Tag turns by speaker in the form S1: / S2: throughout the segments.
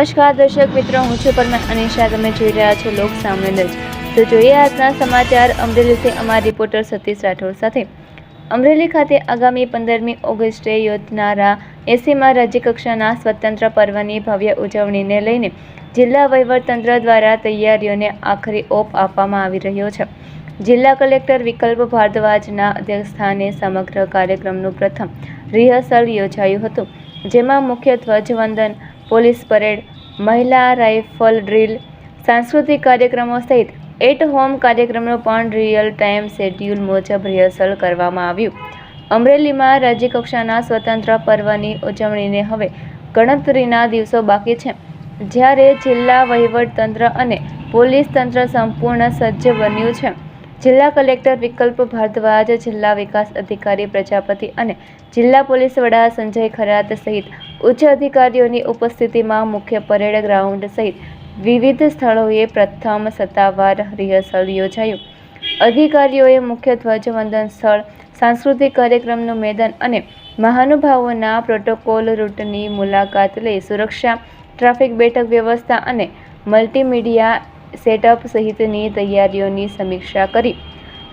S1: નમસ્કાર દર્શક મિત્રો, હું છું પરમાર અનિશા. તમે જોઈ રહ્યા છો લોક સામે ન્યૂઝ. તો જોઈએ આજના સમાચાર અમરેલીથી અમારા રિપોર્ટર સતીશ રાઠોડ સાથે. અમરેલી ખાતે આગામી 15મી ઓગસ્ટે યોજાનારા 80મા રાજ્યકક્ષાના સ્વતંત્ર પર્વની ભવ્ય ઉજવણીને લઈને જિલ્લા વહીવટતંત્ર દ્વારા તૈયારીઓને આખરી ઓપ આપવામાં આવી રહ્યો છે. જિલ્લા કલેક્ટર વિકલ્પ ભારદ્વાજના અધ્યક્ષસ્થાને સમગ્ર કાર્યક્રમનું પ્રથમ રિહર્સલ યોજાયું હતું, જેમાં મુખ્ય ધ્વજવંદન, પોલીસ પરેડ, મહિલા રાઇફલ ડ્રીલ, સાંસ્કૃતિક કાર્યક્રમો સહિત એટ હોમ કાર્યક્રમનું પણ રિયલ ટાઈમ શેડ્યુલ મુજબ રિહર્સલ કરવામાં આવ્યું. અમરેલીમાં રાજ્યકક્ષાના સ્વતંત્ર પર્વની ઉજવણીને હવે ગણતરીના દિવસો બાકી છે, જ્યારે જિલ્લા વહીવટતંત્ર અને પોલીસ તંત્ર સંપૂર્ણ સજ્જ બન્યું છે. જિલ્લા કલેક્ટર વિકલ્પ ભારદ્વાજ, જિલ્લા વિકાસ અધિકારી પ્રજાપતિ અને જિલ્લા પોલીસ વડા સંજય ખરાત સહિત ઉચ્ચ અધિકારીઓની ઉપસ્થિતિમાં મુખ્ય પરેડ ગ્રાઉન્ડ સહિત વિવિધ સ્થળોએ પ્રથમ સત્તાવાર રિહર્સલ યોજાયું. અધિકારીઓએ મુખ્ય ધ્વજવંદન સ્થળ, સાંસ્કૃતિક કાર્યક્રમનું મેદાન અને મહાનુભાવોના પ્રોટોકોલ રૂટની મુલાકાત લઈ સુરક્ષા, ટ્રાફિક બેઠક વ્યવસ્થા અને મલ્ટીમીડિયા સેટઅપ સહિતની તૈયારીઓની સમીક્ષા કરી.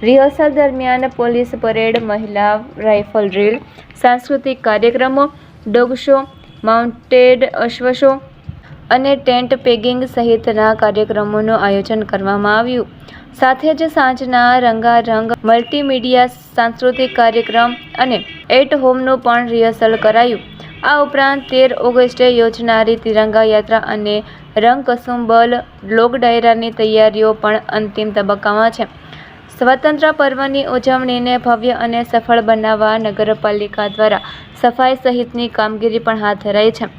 S1: રિહર્સલ દરમિયાન પોલીસ પરેડ, મહિલા રાઇફલ ડ્રીલ, સાંસ્કૃતિક કાર્યક્રમો, ડોગ શો, માઉન્ટેડ અશ્વ શો અને ટેન્ટ પેગિંગ સહિતના કાર્યક્રમોનું આયોજન કરવામાં આવ્યું. સાથે જ સાંજના રંગારંગ મલ્ટીમીડિયા સાંસ્કૃતિક કાર્યક્રમ અને એટ હોમનું પણ રિહર્સલ કરાયું. આ ઉપરાંત 13 ઓગસ્ટે યોજાનારી તિરંગા યાત્રા અને રંગકસુંબલ લોક ડાયરાની તૈયારીઓ પણ અંતિમ તબક્કામાં છે. સ્વતંત્ર પર્વની ઉજવણીને ભવ્ય અને સફળ બનાવવા નગરપાલિકા દ્વારા સફાઈ સહિતની કામગીરી પણ હાથ ધરાઈ છે.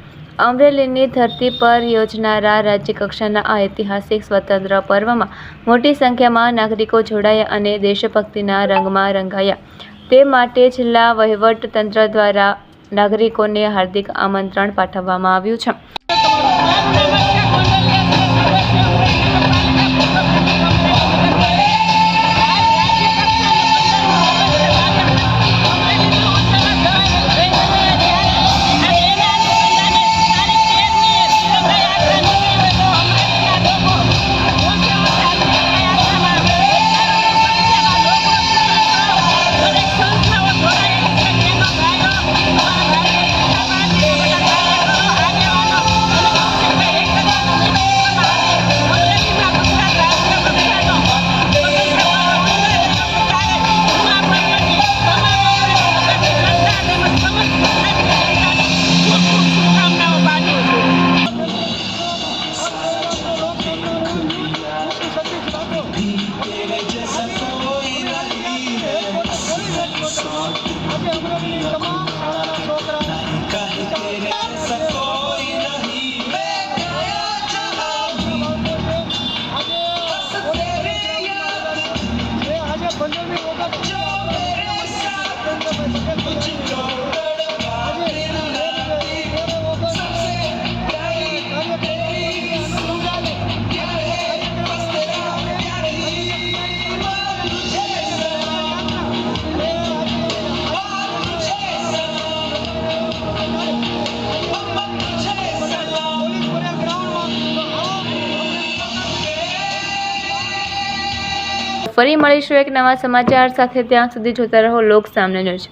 S1: અમરેલીની ધરતી પર યોજાનારા રાજ્યકક્ષાના આ ઐતિહાસિક સ્વતંત્ર પર્વમાં મોટી સંખ્યામાં નાગરિકો જોડાયા અને દેશભક્તિના રંગમાં રંગાયા. તે માટે જિલ્લા વહીવટતંત્ર દ્વારા નાગરિકોને હાર્દિક આમંત્રણ પાઠવવામાં આવ્યું છે. ફરી મળીશું એક નવા સમાચાર સાથે. ત્યાં સુધી જોતા રહો લોક સામે ન્યૂઝ.